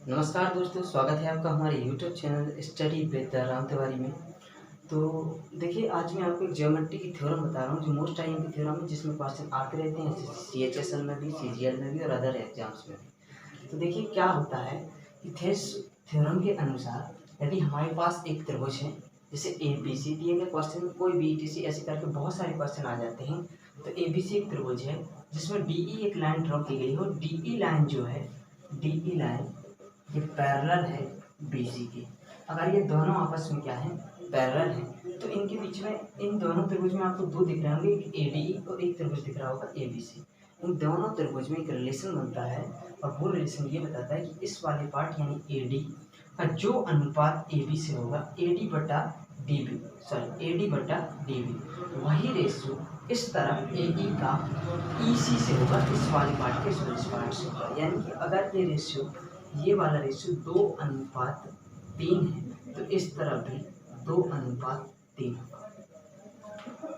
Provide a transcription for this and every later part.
नमस्कार दोस्तों, स्वागत है आपका हमारे YouTube channel study with Ram Tiwari में। तो देखिए, आज मैं आपको एक ज्योमेट्री की थ्योरम बता रहा हूँ जो मोस्ट आई की थ्योरम है, जिसमें क्वेश्चन आते रहते हैं CHSL में भी, CGL में भी और अदर एग्जाम्स में भी। तो देखिए क्या होता है कि थेस थ्योरम के अनुसार यदि हमारे पास एक त्रिभुज है, जैसे ABC दिए गए क्वेश्चन में कोई भी ETC ऐसे करके बहुत सारे क्वेश्चन आ जाते हैं। तो ABC एक त्रिभुज है जिसमें DE एक लाइन ड्रॉ की गई हो। DE लाइन जो है, DE लाइन ये पैरेलल है BC के। अगर ये दोनों आपस में क्या है, पैरेलल है, तो इनके बीच में, इन दोनों त्रिभुज में आपको दो दिख रहे होंगे, एक ADE और एक त्रिभुज दिख रहा होगा ABC। इन दोनों त्रिभुज में एक रिलेशन बनता है और वो रिलेशन ये बताता है कि इस वाले पार्ट यानी AD का जो अनुपात AB से होगा, AD बटा DB, वही रेशियो इस तरह AE का EC से होगा, इस वाले पार्ट के इस पार्ट से होगा। यानी कि अगर ये वाला रेशियो 2:3 है तो इस तरफ भी 2:3 होगा।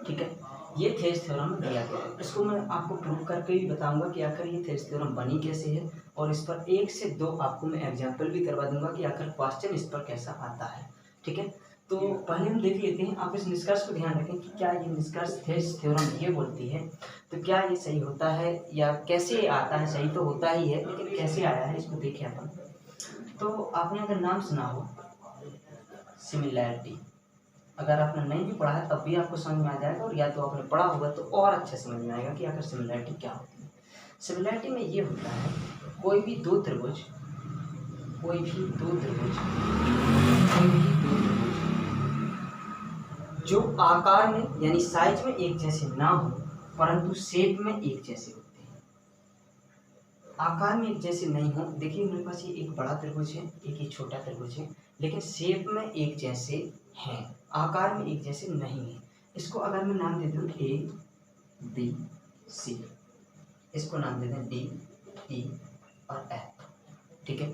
ठीक है, ये थेस थ्योरम दिया गया है। इसको मैं आपको प्रूव करके भी बताऊंगा कि आखिर ये थेस थ्योरम बनी कैसे है, और इस पर 1 से 2 आपको मैं एग्जाम्पल भी करवा दूंगा कि आखिर क्वेश्चन इस पर कैसा आता है। ठीक है, तो पहले हम देख लेते हैं। आप इस निष्कर्ष को ध्यान रखें कि क्या ये निष्कर्ष थेस थ्योरम ये बोलती है तो क्या ये सही होता है, या कैसे आता है। सही तो होता ही है, लेकिन कैसे आया है इसको देखें अपन। तो आपने अगर नाम सुना हो सिमिलैरिटी, अगर आपने नहीं भी पढ़ा है तब भी आपको समझ में आ जाएगा, और या तो आपने पढ़ा होगा तो और अच्छे समझ में आएगा कि आखिर सिमिलैरिटी क्या होती है। सिमिलैरिटी में ये होता है कोई भी दो त्रिभुज जो आकार में यानी साइज में एक जैसे ना हो परंतु शेप में एक जैसे होते हैं। आकार में एक जैसे नहीं हो, देखिए मेरे पास ये एक बड़ा त्रिभुज है, एक ये छोटा त्रिभुज है, लेकिन शेप में एक जैसे हैं, आकार में एक जैसे नहीं है। इसको अगर मैं नाम दे दूँ ABC, इसको नाम दे दें D, E और F। ठीक है,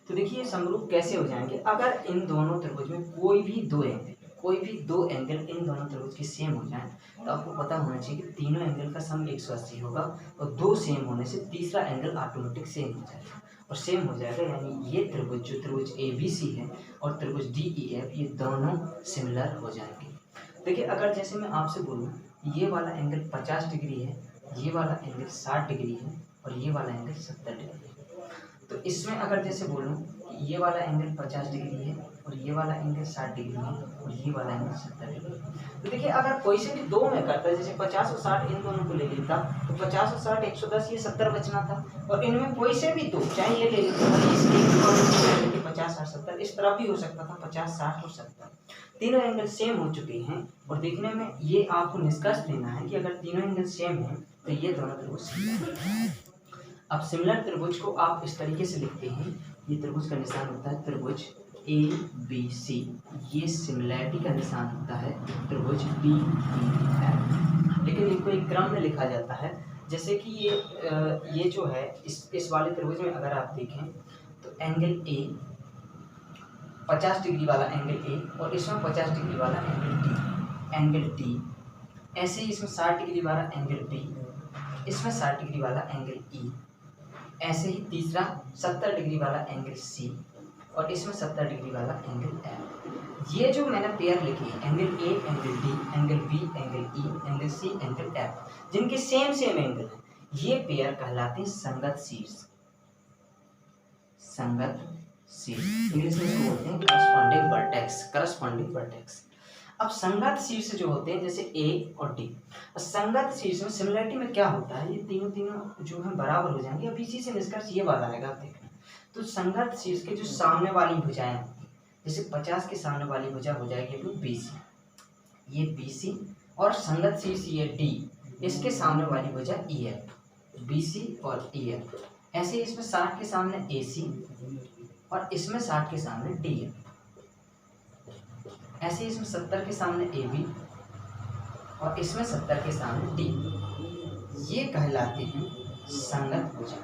तो देखिए ये समरूप कैसे हो जाएंगे। अगर इन दोनों त्रिभुज में कोई भी दो एंगल इन दोनों त्रिभुज के सेम हो जाए, तो आपको पता होना चाहिए कि तीनों एंगल का सम 180 होगा, और दो सेम होने से तीसरा एंगल ऑटोमेटिक सेम हो जाएगा। और सेम हो जाएगा यानी ये त्रिभुज जो त्रिभुज ABC है और त्रिभुज DEF, ये दोनों सिमिलर हो जाएंगे। देखिए, अगर जैसे मैं आपसे बोलूँ ये वाला एंगल 50 डिग्री है, ये वाला एंगल 60 डिग्री है और ये वाला एंगल 70 डिग्री है, तो इसमें अगर जैसे बोलूँ कि ये वाला एंगल 50 डिग्री है और ये वाला एंगल 60 डिग्री है और ये वाला एंगल 70 डिग्री है, तो देखिए अगर कोई से भी दो में करता है, जैसे 50 और 60 इन दोनों को ले लेता तो 50 और 60 110, ये 70 बचना था। और इनमें कोई से भी दो, चाहे ये ले लेते 50 और 70, इस तरह भी हो सकता था 50, 60 और 70। तीनों एंगल सेम हो चुके हैं, और देखने में ये आपको निष्कर्ष देना है कि अगर तीनों एंगल सेम है तो ये दोनों त्रिभुज सिमिलर है। अब सिमिलर त्रिभुज को आप इस तरीके से लिखते हैं, ये त्रिभुज का निशान होता है त्रिभुज ABC, ये सिमिलैरिटी का निशान होता है त्रिभुज DEF, लेकिन इनको एक क्रम में लिखा जाता है। जैसे कि ये जो है इस वाले त्रिभुज में अगर आप देखें तो एंगल A 50 डिग्री वाला एंगल A और इसमें 50 डिग्री वाला एंगल D, ऐसे ही इसमें 60 डिग्री वाला एंगल D, इसमें 60 डिग्री वाला एंगल E, ऐसे ही तीसरा 70 डिग्री वाला एंगल C और इसमें 70 डिग्री वाला एंगल F। ये जो मैंने पेयर लिखी है, angle A angle D, angle B angle E, angle C angle F, जिनके सेम एंगल है, ये पेयर कहलाते हैं संगत शीर्ष। इंग्लिश में इसको बोलते हैं करस्पॉन्डिंग वर्टेक्स। अब संगत शीर्ष जो होते हैं जैसे A और D, संगत शीर्ष में सिमिलरिटी में क्या होता है, ये तीनों जो है बराबर हो जाएंगे। अब इसी से निष्कर्ष ये वाला आएगा, आप देखना। तो संगत शीर्ष के जो सामने वाली भुजाएं होती हैं, जैसे 50 के सामने वाली भुजा हो जाएगी तो BC, ये BC, और संगत शीर्ष ये D, इसके सामने वाली भुजा EF, BC और EF। ऐसे इसमें 60 के सामने AC और इसमें 60 के सामने DF, ऐसे इसमें 70 के सामने AB और इसमें 70 के सामने D, ये कहलाते हैं संगत भुजा।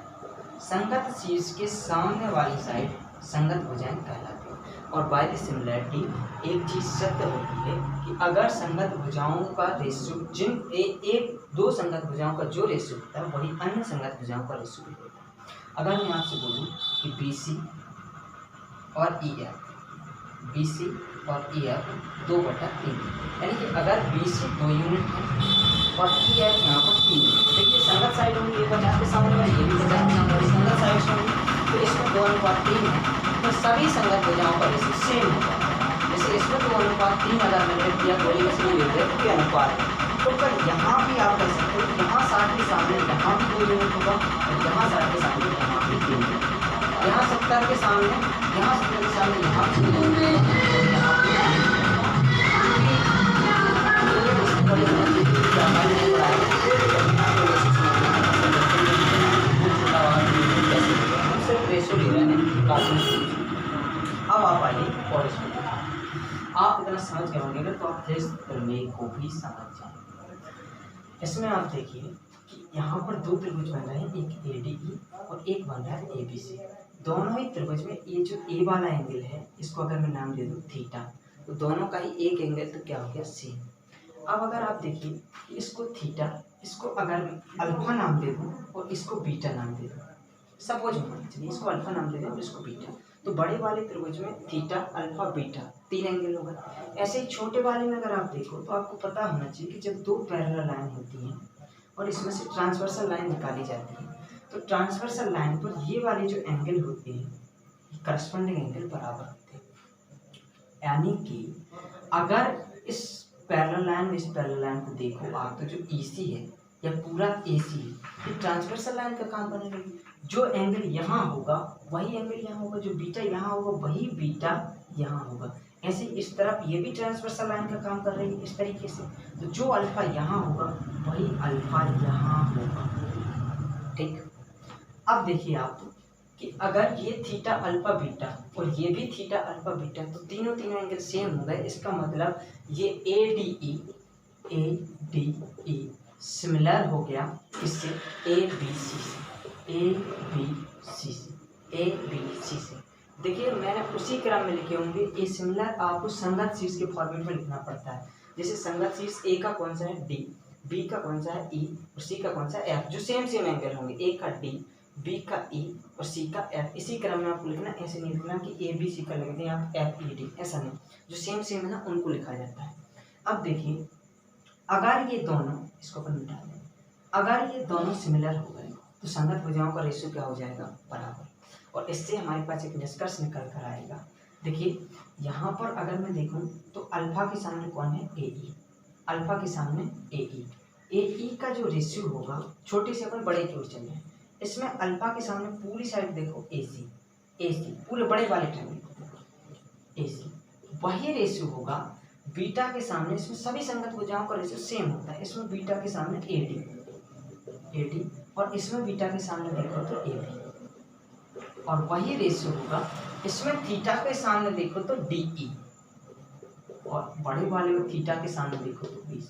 संगत शीर्ष के सामने वाली साइड संगत भुजाएं कहलाती हैं। और बाय द सिमिलैरिटी एक चीज सत्य होती है कि अगर संगत भुजाओं का रेशियो दो संगत भुजाओं का जो रेशियो होता है वही अन्य संगत भुजाओं का रेशियो भी होता है। अगर मैं आपसे बोलूँ कि BC और ई एफ, बी सी और ई एफ 2/3, यानी कि अगर बी सी 2 यूनिट है और ई एफ यहाँ पर 3 यूनिट, देखिए संगत साइड होंगी, ये 50 के सामने में ये भी 50 के सामने संगत साइड होंगी, तो इसमें 2:3 है, तो सभी संगत भुजाओं का रेशियो सेम होगा। जैसे इसमें 2:3 अगर मैंने किया गोली का सही लेते हैं तो अनुपात है, तो फिर यहाँ भी आप कह सकते हो यहाँ 60 के सामने यहाँ भी 2 यूनिट होगा और यहाँ 60 के सामने यहाँ भी 3 यूनिट, यहाँ 70 के सामने यहाँ 70 के सामने यहाँ भी 2 यूनिट और यहाँ भी अब आप आइए और इसमें आप इतना समझ गए होंगे तो आप टेस्ट प्रमेय को भी समझ जाएंगे। इसमें आप देखिए कि यहाँ पर 2 त्रिभुज बन रहे हैं, एक ADE और एक बन रहा है ABC। दोनों ही त्रिभुज में ये जो A वाला एंगल है इसको अगर मैं नाम दे दूँ थीटा, तो दोनों का ही एक एंगल तो क्या हो गया सेम। अब अगर आप देखिए इसको थीटा, इसको अगर अल्फा नाम दे दूँ और इसको बीटा नाम दे दूँ, सपोज चलिए इसको अल्फा नाम दे दें और इसको बीटा, तो बड़े वाले त्रिभुज में थीटा अल्फा बीटा 3 एंगल होगा। ऐसे ही छोटे वाले में अगर आप देखो तो आपको पता होना चाहिए कि जब 2 पैरेलल लाइन होती हैं और इसमें से ट्रांसवर्सल लाइन निकाली जाती है, तो ट्रांसवर्सल लाइन पर ये वाले जो एंगल होते हैं करस्पॉन्डिंग एंगल बराबर होते हैं। यानी कि अगर इस पैरेलल लाइन में इस पैरेलल लाइन को देखो आप, तो जो EC है या पूरा AC है, ये ट्रांसवर्सल लाइन का काम करने लगी। जो एंगल यहाँ होगा वही एंगल यहाँ होगा, जो बीटा यहाँ होगा वही बीटा यहाँ होगा। ऐसे इस तरफ ये भी ट्रांसवर्सल लाइन का काम कर रही है इस तरीके से, तो जो अल्फा यहाँ होगा वही अल्फा यहाँ होगा। ठीक, अब देखिए आप कि अगर ये थीटा अल्फा बीटा और ये भी थीटा अल्फा बीटा, तो तीनों एंगल सेम हो गए। इसका मतलब ये ADE सिमिलर हो गया इससे ABC से। देखिए मैंने उसी क्रम में लिखे होंगे, ये सिमिलर आपको संगत शीर्ष के फॉर्मेट में लिखना पड़ता है। जैसे संगत शीर्ष A का कौन सा है D, B का कौन सा है E और C का कौन सा है F, जो सेम एंगल होंगे, A का D, B का E और C का F। इसी क्रम में आपको लिखना, ऐसे नहीं लिखना कि ABC का लिख दें आप FED, ऐसा नहीं, जो सेम है ना उनको लिखा जाता है। अब देखिए अगर ये दोनों, इसको अपन मिटा दें, अगर ये दोनों सिमिलर हो गए तो संगत भुजाओं का रेशियो क्या हो जाएगा बराबर, और इससे हमारे पास एक निष्कर्ष निकल कर आएगा। देखिए यहाँ पर अगर मैं देखूँ तो अल्फा के सामने कौन है AE, अल्फा के सामने AE का जो रेशियो होगा, छोटे से अपन बड़े की ओर चल रहे हैं, इसमें अल्फा के सामने पूरी साइड देखो AC पूरे बड़े वाले ट्रायंगल AC, वही रेशियो होगा बीटा के सामने। इसमें सभी संगत भुजाओं का रेशियो सेम होता है, इसमें बीटा के सामने AD और इसमें बीटा के सामने देखो तो AB, और वही रेशियो होगा इसमें थीटा के सामने देखो तो DE और बड़े वाले में थीटा के सामने देखो तो BC।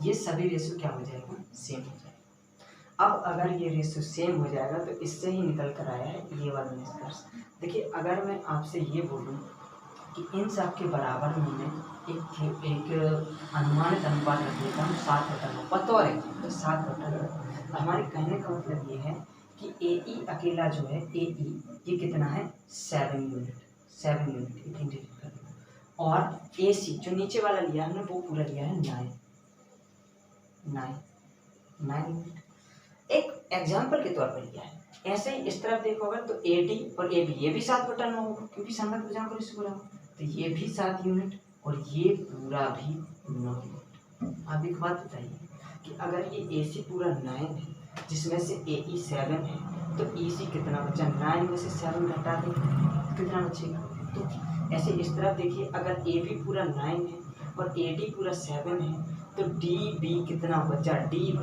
ये सभी रेशियो क्या हो जाएगा सेम हो जाएगा। अब अगर ये रेशियो सेम हो जाएगा तो इससे ही निकल कर आया है ये वाला निष्कर्ष। देखिए अगर मैं आपसे ये बोलूँ कि इन सब के बराबर में मैं एक अनुमानित अनुपात रख लेता हूँ 7/9, बतौर है 7/9, हमारे कहने का मतलब ये है कि AE अकेला जो है AE ये कितना है 7 यूनिट इंडिकेट कर, और AC जो नीचे वाला लिया हमने वो पूरा लिया है 9 यूनिट, एक एग्जाम्पल के तौर पर लिया है। ऐसे ही इस तरफ देखोगे तो AD और AB ये भी 7/9 होगा क्योंकि संगत भुजाओं का रेशियो बराबर, तो ये भी 7 यूनिट और ये पूरा भी 9 यूनिट। आप एक बात बताइए कि अगर ये AC पूरा 9 है जिसमें से AE 7 है, तो EC कितना बचा, 9 में से 7 घटा दें कितना बचेगा। तो ऐसे इस तरफ देखिए अगर AB पूरा 9 है और AD पूरा 7 है, तो DB कितना बचा, DB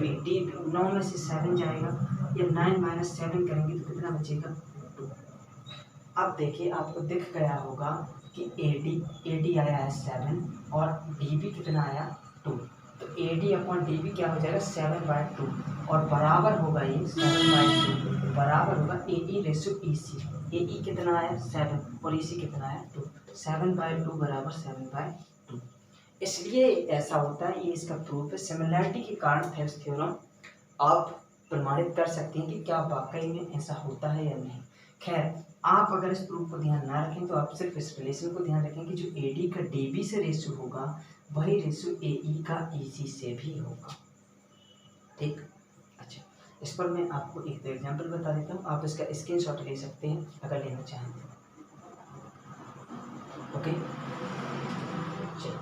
9 में से 7 जाएगा, ये 9 - 7 करेंगे तो कितना बचेगा 2। अब देखिए आपको दिख गया होगा कि AD आया है 7 और DB कितना आया 2, तो AD/DB क्या हो जाएगा 7/2 और बराबर होगा ये 7/2 बराबर होगा AE/EC। AE कितना आया 7 और EC कितना आया 2, 7/2 बराबर 7/2। इसलिए ऐसा होता है, ये इसका प्रूफ है। सिमिलैरिटी के कारण थेवेनिन थ्योरम आप प्रमाणित कर सकते हैं कि क्या वाकई में ऐसा होता है या नहीं। खैर आप अगर इस प्रूफ को ध्यान ना रखें तो आप सिर्फ इस रिलेशन को ध्यान रखें कि जो ए डी का डी बी से रेशियो होगा वही रेशियो ए ई का ई सी से भी होगा। ठीक, अच्छा इस पर मैं आपको एक एग्जांपल बता देता हूँ, आप इसका स्क्रीनशॉट ले सकते हैं अगर लेना चाहें तो। ओके चलिए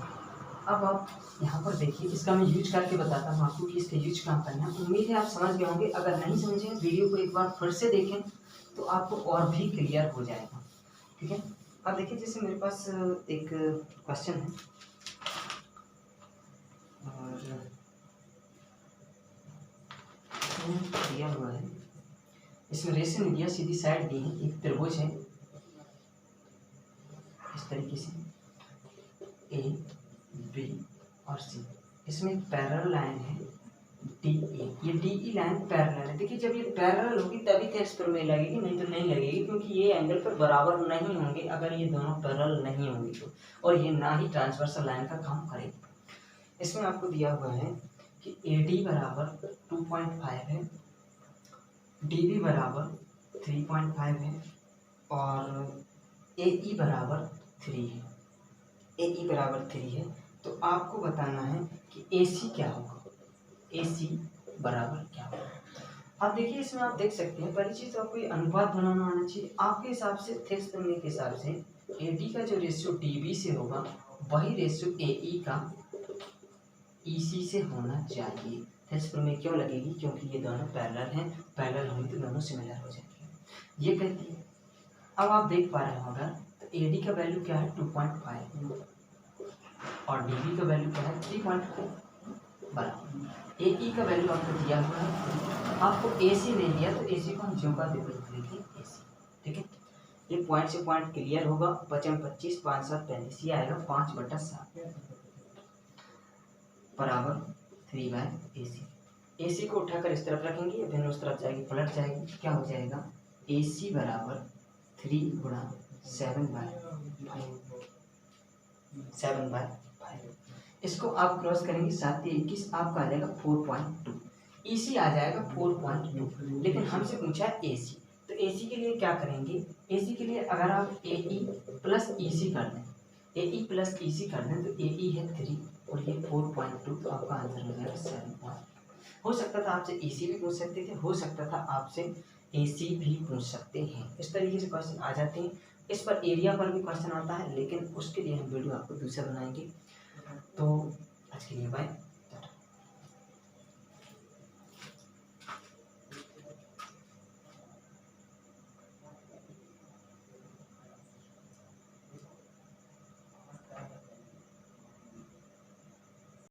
अब आप यहाँ पर देखिए, इसका मैं यूज करके बताता हूँ आपको कि इसका यूज कहाँ करना है। उम्मीद है आप समझ गए होंगे, अगर नहीं समझे वीडियो को एक बार फिर से देखें तो आपको और भी क्लियर हो जाएगा। ठीक है, अब देखिए जैसे मेरे पास एक क्वेश्चन है और दिया हुआ है, इसमें रेशा नहीं दिया, सीधी साइड दी है, एक त्रिभुज है इस तरीके से ए बी और सी, इसमें एक पैरेलल लाइन है डी ए, ये डी ई लाइन पैरेलल है। देखिए जब ये पैरेलल होगी तभी टेस्ट पर में लगेगी, नहीं तो नहीं लगेगी, क्योंकि ये एंगल पर बराबर नहीं होंगे अगर ये दोनों पैरेलल नहीं होंगे तो, और ये ना ही ट्रांसवर्सल लाइन का काम करेगी। इसमें आपको दिया हुआ है कि ए डी बराबर 2.5 है, डी बी बराबर 3.5 है और ए ई बराबर 3 है, ए ई बराबर 3 है। तो आपको बताना है कि ए सी क्या होगा, ए सी बराबर क्या होगा। अब देखिए इसमें आप देख सकते हैं, पहली चीज़ आपको ये अनुपात बनाना आना चाहिए। आपके हिसाब से थेस प्रमेय के हिसाब से ए डी का जो रेशियो डी बी से होगा वही रेशियो ए ई का ई सी से होना चाहिए। थेस प्रमेय क्यों लगेगी, क्योंकि ये दोनों पैरेलल हैं, पैरेलल होंगे तो दोनों सिमिलर हो जाएंगे, ये कहती है। अब आप देख पा रहे हो अगर तो ए डी का वैल्यू क्या है 2.5 और डी बी का वैल्यू क्या है 3.4 बराबर। ए ई का वैल्यू आपको दिया हुआ है, आपको ए सी नहीं दिया तो ए सी को हम ज्यों का विपरीत लिखें ए सी। ठीक है, ये पॉइंट से पॉइंट क्लियर होगा, 25 5 7 35, ये आएगा 5/7 बराबर 3/AC। ए सी को उठाकर इस तरफ रखेंगे, फिर उस तरफ जाएगी, पलट जाएगी, क्या हो जाएगा ए सी बराबर 3 गुणा 7/5। इसको आप क्रॉस करेंगे 7 या 21, आपका आ जाएगा 4.2, ई सी आ जाएगा 4.2। लेकिन हमसे पूछा है ए सी, तो ए सी के लिए क्या करेंगे, ए सी के लिए अगर आप ए ई प्लस ई सी कर दें, ए ई प्लस ई सी कर दें तो ए ई है 3 और ये 4.2, तो आपका आंसर हो जाएगा 7। हो सकता था आपसे ई सी भी पूछ सकते थे, हो सकता था आपसे ए सी भी पूछ सकते हैं, इस तरीके से क्वेश्चन आ जाते हैं। इस पर एरिया पर भी क्वेश्चन आता है, लेकिन उसके लिए हम वीडियो आपको दूसरा बनाएंगे। तो आज के लिए बाय।